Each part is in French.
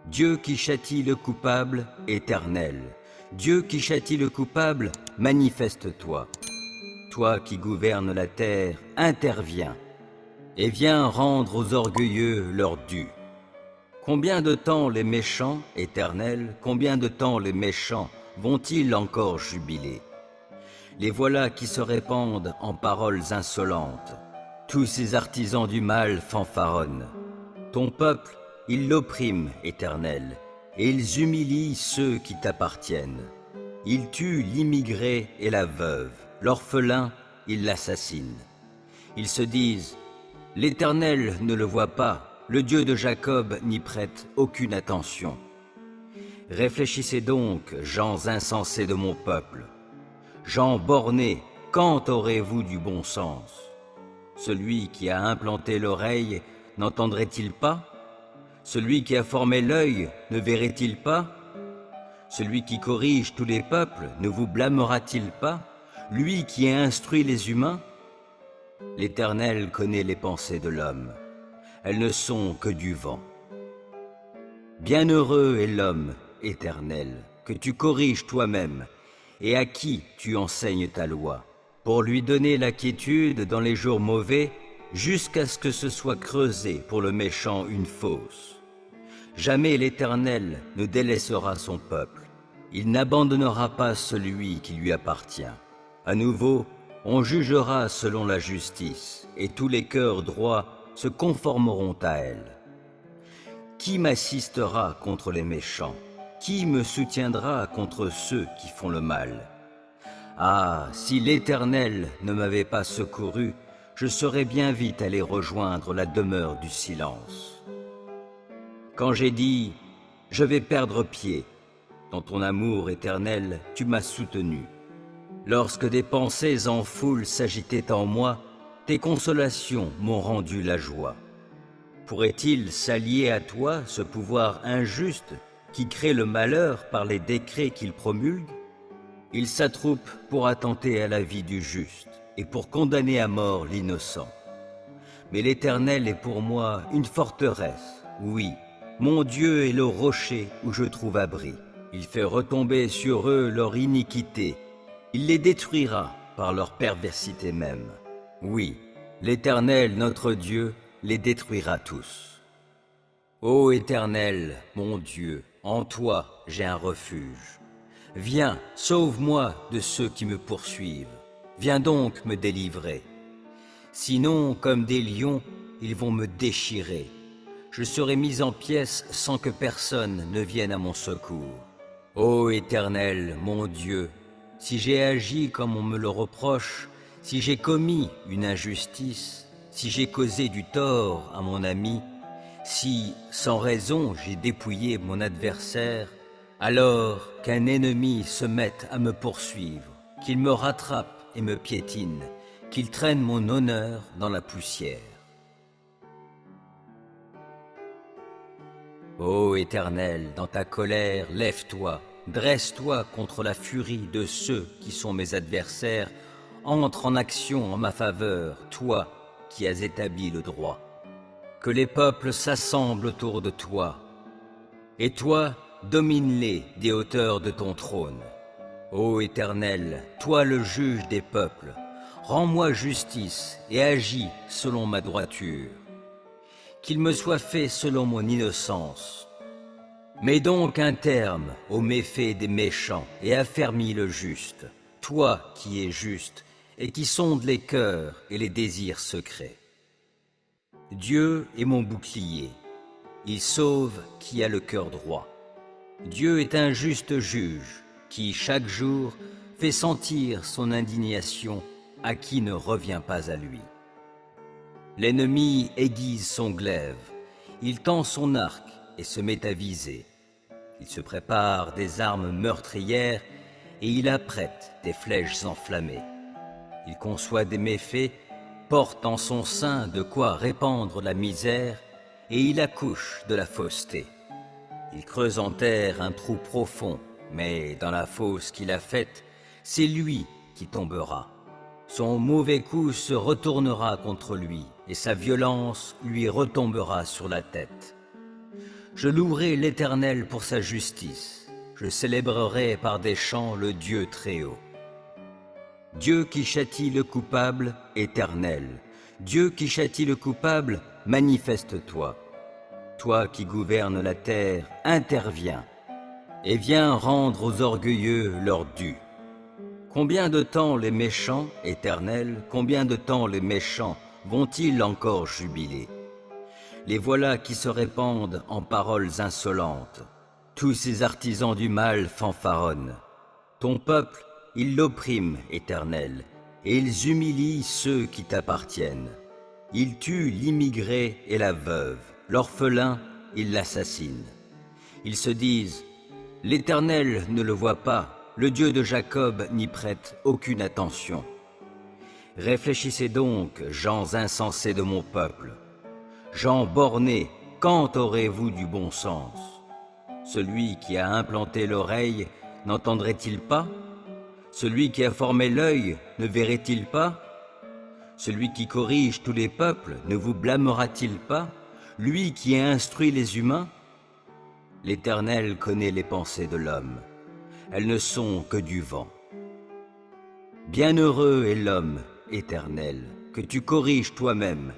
Dieu qui châtie le coupable, éternel. Dieu qui châtie le coupable, manifeste-toi. Toi qui gouvernes la terre, interviens, et viens rendre aux orgueilleux leur dû. Combien de temps les méchants, éternel, combien de temps les méchants vont-ils encore jubiler? Les voilà qui se répandent en paroles insolentes. Tous ces artisans du mal fanfaronnent. Ton peuple, ils l'oppriment, éternel, et ils humilient ceux qui t'appartiennent. Ils tuent l'immigré et la veuve, l'orphelin, ils l'assassinent. Ils se disent, l'Éternel ne le voit pas, le Dieu de Jacob n'y prête aucune attention. Réfléchissez donc, gens insensés de mon peuple. Gens bornés, quand aurez-vous du bon sens? Celui qui a implanté l'oreille n'entendrait-il pas? Celui qui a formé l'œil ne verrait-il pas? Celui qui corrige tous les peuples ne vous blâmera-t-il pas? Lui qui a instruit les humains? L'Éternel connaît les pensées de l'homme. Elles ne sont que du vent. Bienheureux est l'homme, Éternel, que tu corriges toi-même, et à qui tu enseignes ta loi, pour lui donner la quiétude dans les jours mauvais, jusqu'à ce que ce soit creusé pour le méchant une fosse. Jamais l'Éternel ne délaissera son peuple. Il n'abandonnera pas celui qui lui appartient. À nouveau, on jugera selon la justice, et tous les cœurs droits se conformeront à elle. Qui m'assistera contre les méchants? Qui me soutiendra contre ceux qui font le mal? Ah, si l'Éternel ne m'avait pas secouru, je serais bien vite allé rejoindre la demeure du silence. Quand j'ai dit « Je vais perdre pied », dans ton amour éternel, tu m'as soutenu. Lorsque des pensées en foule s'agitaient en moi, tes consolations m'ont rendu la joie. Pourrait-il s'allier à toi, ce pouvoir injuste qui crée le malheur par les décrets qu'il promulgue? Il s'attroupe pour attenter à la vie du juste et pour condamner à mort l'innocent. Mais l'Éternel est pour moi une forteresse, oui, mon Dieu est le rocher où je trouve abri. Il fait retomber sur eux leur iniquité, il les détruira par leur perversité même. Oui, l'Éternel, notre Dieu, les détruira tous. Ô Éternel, mon Dieu, en toi j'ai un refuge. Viens, sauve-moi de ceux qui me poursuivent. Viens donc me délivrer. Sinon, comme des lions, ils vont me déchirer. Je serai mis en pièces sans que personne ne vienne à mon secours. Ô Éternel, mon Dieu, si j'ai agi comme on me le reproche, si j'ai commis une injustice, si j'ai causé du tort à mon ami, si, sans raison, j'ai dépouillé mon adversaire, alors qu'un ennemi se mette à me poursuivre, qu'il me rattrape et me piétine, qu'il traîne mon honneur dans la poussière. Ô Éternel, dans ta colère, lève-toi, dresse-toi contre la furie de ceux qui sont mes adversaires, entre en action en ma faveur, toi qui as établi le droit. Que les peuples s'assemblent autour de toi, et toi, domine-les des hauteurs de ton trône. Ô Éternel, toi le juge des peuples, rends-moi justice et agis selon ma droiture. Qu'il me soit fait selon mon innocence. Mets donc un terme aux méfaits des méchants et affermis le juste, toi qui es juste et qui sondes les cœurs et les désirs secrets. Dieu est mon bouclier, il sauve qui a le cœur droit. Dieu est un juste juge qui, chaque jour, fait sentir son indignation à qui ne revient pas à lui. L'ennemi aiguise son glaive, il tend son arc et se met à viser. Il se prépare des armes meurtrières et il apprête des flèches enflammées. Il conçoit des méfaits, porte en son sein de quoi répandre la misère et il accouche de la fausseté. Il creuse en terre un trou profond, mais dans la fosse qu'il a faite, c'est lui qui tombera. Son mauvais coup se retournera contre lui, et sa violence lui retombera sur la tête. Je louerai l'Éternel pour sa justice. Je célébrerai par des chants le Dieu Très-Haut. Dieu qui châtie le coupable, Éternel. Dieu qui châtie le coupable, manifeste-toi. Toi qui gouvernes la terre, interviens. Et viens rendre aux orgueilleux leur dû. Combien de temps les méchants, Éternel, combien de temps les méchants vont-ils encore jubiler? Les voilà qui se répandent en paroles insolentes. Tous ces artisans du mal fanfaronnent. Ton peuple, ils l'oppriment, Éternel, et ils humilient ceux qui t'appartiennent. Ils tuent l'immigré et la veuve, l'orphelin, ils l'assassinent. Ils se disent, l'Éternel ne le voit pas, le Dieu de Jacob n'y prête aucune attention. Réfléchissez donc, gens insensés de mon peuple. Gens bornés, quand aurez-vous du bon sens? Celui qui a implanté l'oreille n'entendrait-il pas? Celui qui a formé l'œil ne verrait-il pas? Celui qui corrige tous les peuples ne vous blâmera-t-il pas? Lui qui a instruit les humains? L'Éternel connaît les pensées de l'homme. Elles ne sont que du vent. Bienheureux est l'homme, Éternel, que tu corriges toi-même,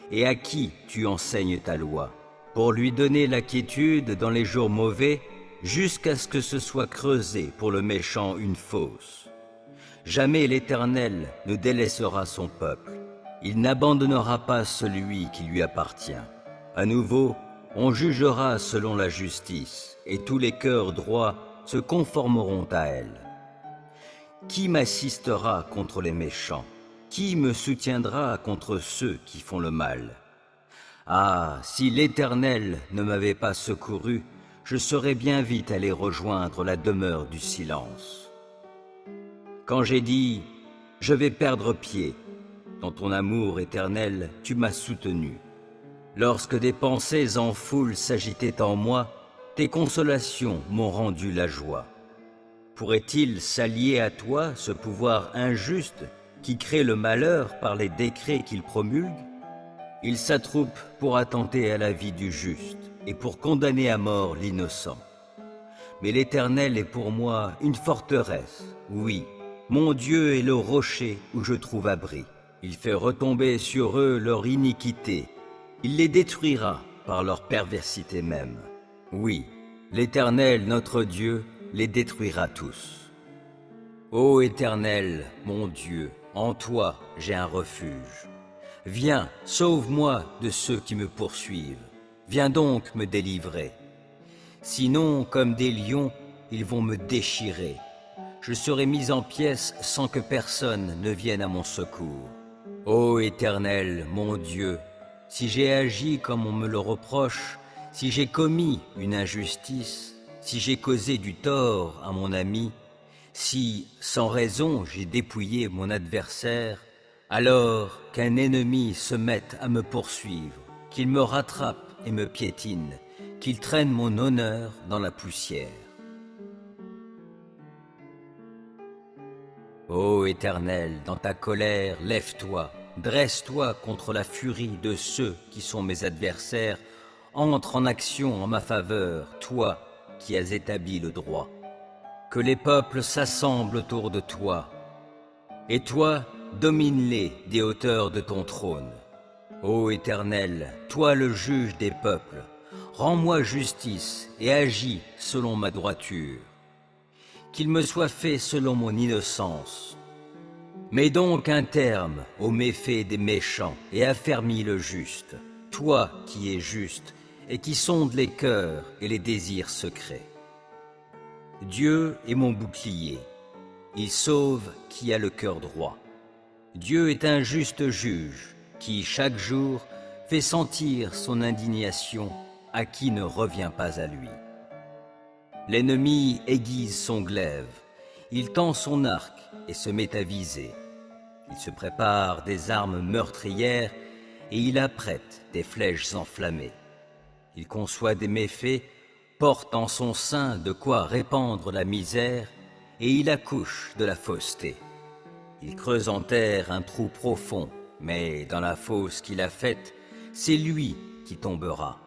et à qui tu enseignes ta loi, pour lui donner la quiétude dans les jours mauvais, jusqu'à ce que ce soit creusé pour le méchant une fosse. Jamais l'Éternel ne délaissera son peuple. Il n'abandonnera pas celui qui lui appartient. À nouveau, on jugera selon la justice, et tous les cœurs droits se conformeront à elle. Qui m'assistera contre les méchants? Qui me soutiendra contre ceux qui font le mal? Ah, si l'Éternel ne m'avait pas secouru, je serais bien vite allé rejoindre la demeure du silence. Quand j'ai dit « Je vais perdre pied », dans ton amour éternel, tu m'as soutenu. Lorsque des pensées en foule s'agitaient en moi, tes consolations m'ont rendu la joie. Pourrait-il s'allier à toi, ce pouvoir injuste, qui crée le malheur par les décrets qu'il promulgue? Il s'attroupe pour attenter à la vie du juste et pour condamner à mort l'innocent. Mais l'Éternel est pour moi une forteresse, oui, mon Dieu est le rocher où je trouve abri. Il fait retomber sur eux leur iniquité, il les détruira par leur perversité même. Oui, l'Éternel, notre Dieu, les détruira tous. Ô Éternel, mon Dieu, en toi j'ai un refuge. Viens, sauve-moi de ceux qui me poursuivent. Viens donc me délivrer. Sinon, comme des lions, ils vont me déchirer. Je serai mis en pièces sans que personne ne vienne à mon secours. Ô Éternel, mon Dieu, si j'ai agi comme on me le reproche, si j'ai commis une injustice, si j'ai causé du tort à mon ami, si, sans raison, j'ai dépouillé mon adversaire, alors qu'un ennemi se mette à me poursuivre, qu'il me rattrape et me piétine, qu'il traîne mon honneur dans la poussière. Ô Éternel, dans ta colère, lève-toi, dresse-toi contre la furie de ceux qui sont mes adversaires, entre en action en ma faveur, toi qui as établi le droit. Que les peuples s'assemblent autour de toi, et toi, domine-les des hauteurs de ton trône. Ô Éternel, toi le juge des peuples, rends-moi justice et agis selon ma droiture. Qu'il me soit fait selon mon innocence. Mets donc un terme aux méfaits des méchants et affermis le juste, toi qui es juste et qui sondes les cœurs et les désirs secrets. Dieu est mon bouclier, il sauve qui a le cœur droit. Dieu est un juste juge qui, chaque jour, fait sentir son indignation à qui ne revient pas à lui. L'ennemi aiguise son glaive, il tend son arc et se met à viser. Il se prépare des armes meurtrières et il apprête des flèches enflammées. Il conçoit des méfaits, porte en son sein de quoi répandre la misère et il accouche de la fausseté. Il creuse en terre un trou profond, mais dans la fosse qu'il a faite, c'est lui qui tombera.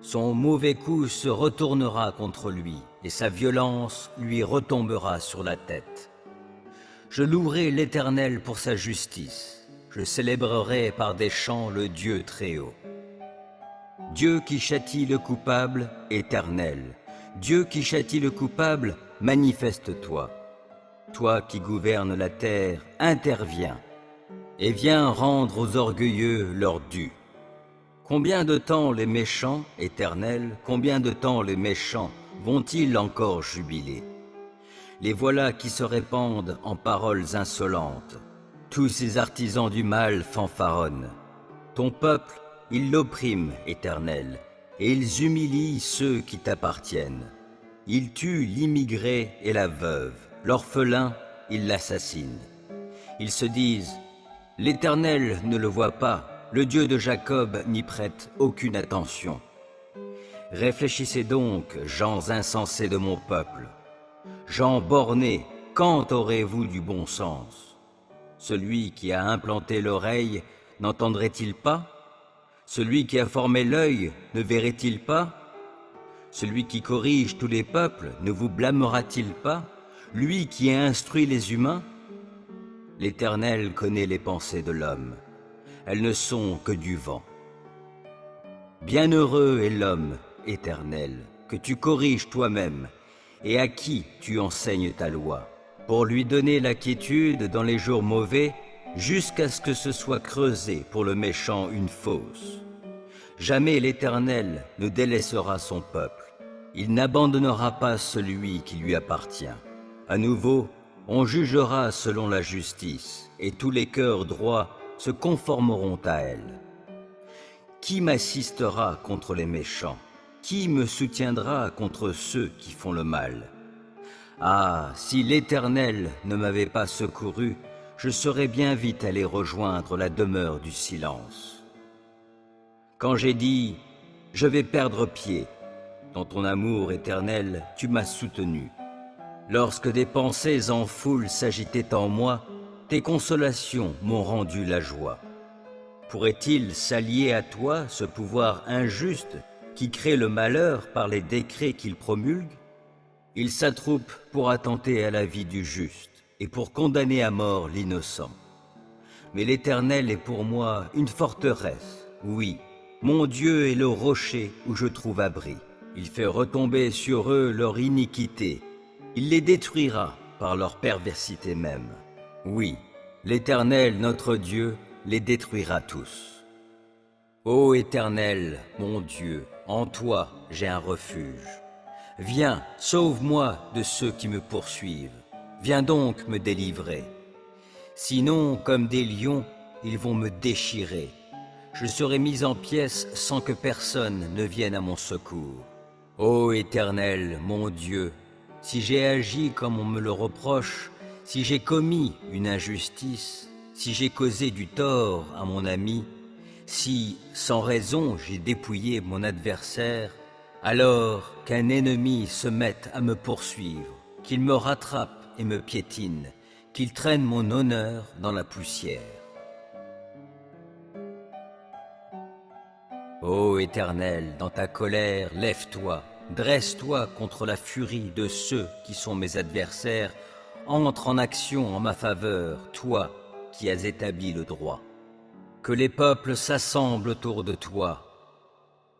Son mauvais coup se retournera contre lui, et sa violence lui retombera sur la tête. Je louerai l'Éternel pour sa justice, je célébrerai par des chants le Dieu Très-Haut. Dieu qui châtie le coupable, Éternel, Dieu qui châtie le coupable, manifeste-toi. Toi qui gouvernes la terre, interviens, et viens rendre aux orgueilleux leur dû. Combien de temps les méchants, Éternel, combien de temps les méchants vont-ils encore jubiler? Les voilà qui se répandent en paroles insolentes. Tous ces artisans du mal fanfaronnent. Ton peuple, ils l'oppriment, Éternel, et ils humilient ceux qui t'appartiennent. Ils tuent l'immigré et la veuve, l'orphelin, ils l'assassinent. Ils se disent, l'Éternel ne le voit pas, le Dieu de Jacob n'y prête aucune attention. Réfléchissez donc, gens insensés de mon peuple. Gens bornés, quand aurez-vous du bon sens? Celui qui a implanté l'oreille n'entendrait-il pas? Celui qui a formé l'œil ne verrait-il pas? Celui qui corrige tous les peuples ne vous blâmera-t-il pas? Lui qui a instruit les humains? L'Éternel connaît les pensées de l'homme. Elles ne sont que du vent. Bienheureux est l'homme, Éternel, que tu corriges toi-même, et à qui tu enseignes ta loi, pour lui donner la quiétude dans les jours mauvais, jusqu'à ce que ce soit creusé pour le méchant une fosse. Jamais l'Éternel ne délaissera son peuple. Il n'abandonnera pas celui qui lui appartient. À nouveau, on jugera selon la justice, et tous les cœurs droits se conformeront à elle. Qui m'assistera contre les méchants? Qui me soutiendra contre ceux qui font le mal? Ah, si l'Éternel ne m'avait pas secouru, je serais bien vite allé rejoindre la demeure du silence. Quand j'ai dit « Je vais perdre pied », dans ton amour éternel, tu m'as soutenu. Lorsque des pensées en foule s'agitaient en moi, tes consolations m'ont rendu la joie. Pourrait-il s'allier à toi, ce pouvoir injuste qui crée le malheur par les décrets qu'il promulgue? Il s'attroupe pour attenter à la vie du juste et pour condamner à mort l'innocent. Mais l'Éternel est pour moi une forteresse, oui, mon Dieu est le rocher où je trouve abri. Il fait retomber sur eux leur iniquité, il les détruira par leur perversité même. Oui, l'Éternel, notre Dieu, les détruira tous. Ô Éternel, mon Dieu, en toi j'ai un refuge. Viens, sauve-moi de ceux qui me poursuivent. Viens donc me délivrer. Sinon, comme des lions, ils vont me déchirer. Je serai mis en pièces sans que personne ne vienne à mon secours. Ô Éternel, mon Dieu, si j'ai agi comme on me le reproche, si j'ai commis une injustice, si j'ai causé du tort à mon ami, si, sans raison, j'ai dépouillé mon adversaire, alors qu'un ennemi se mette à me poursuivre, qu'il me rattrape et me piétine, qu'il traîne mon honneur dans la poussière. Ô Éternel, dans ta colère, lève-toi, dresse-toi contre la furie de ceux qui sont mes adversaires, entre en action en ma faveur, toi qui as établi le droit. Que les peuples s'assemblent autour de toi,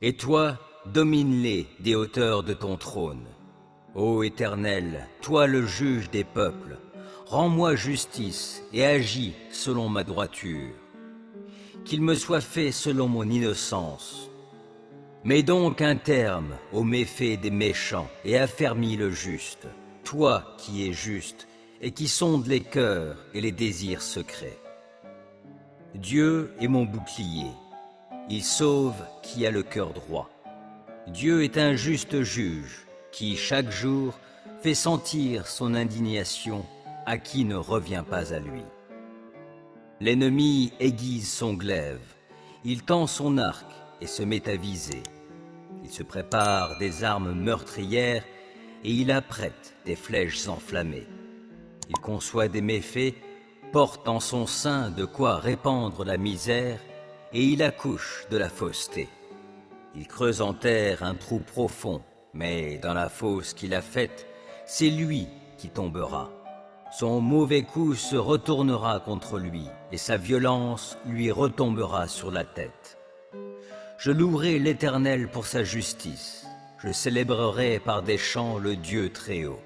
et toi, domine-les des hauteurs de ton trône. Ô Éternel, toi le juge des peuples, rends-moi justice et agis selon ma droiture. Qu'il me soit fait selon mon innocence. Mets donc un terme aux méfaits des méchants et affermis le juste, toi qui es juste et qui sondes les cœurs et les désirs secrets. Dieu est mon bouclier, il sauve qui a le cœur droit. Dieu est un juste juge qui, chaque jour, fait sentir son indignation à qui ne revient pas à lui. L'ennemi aiguise son glaive, il tend son arc et se met à viser. Il se prépare des armes meurtrières et il apprête des flèches enflammées. Il conçoit des méfaits, porte en son sein de quoi répandre la misère et il accouche de la fausseté. Il creuse en terre un trou profond, mais dans la fosse qu'il a faite, c'est lui qui tombera. Son mauvais coup se retournera contre lui, et sa violence lui retombera sur la tête. Je louerai l'Éternel pour sa justice, je célébrerai par des chants le Dieu Très-Haut.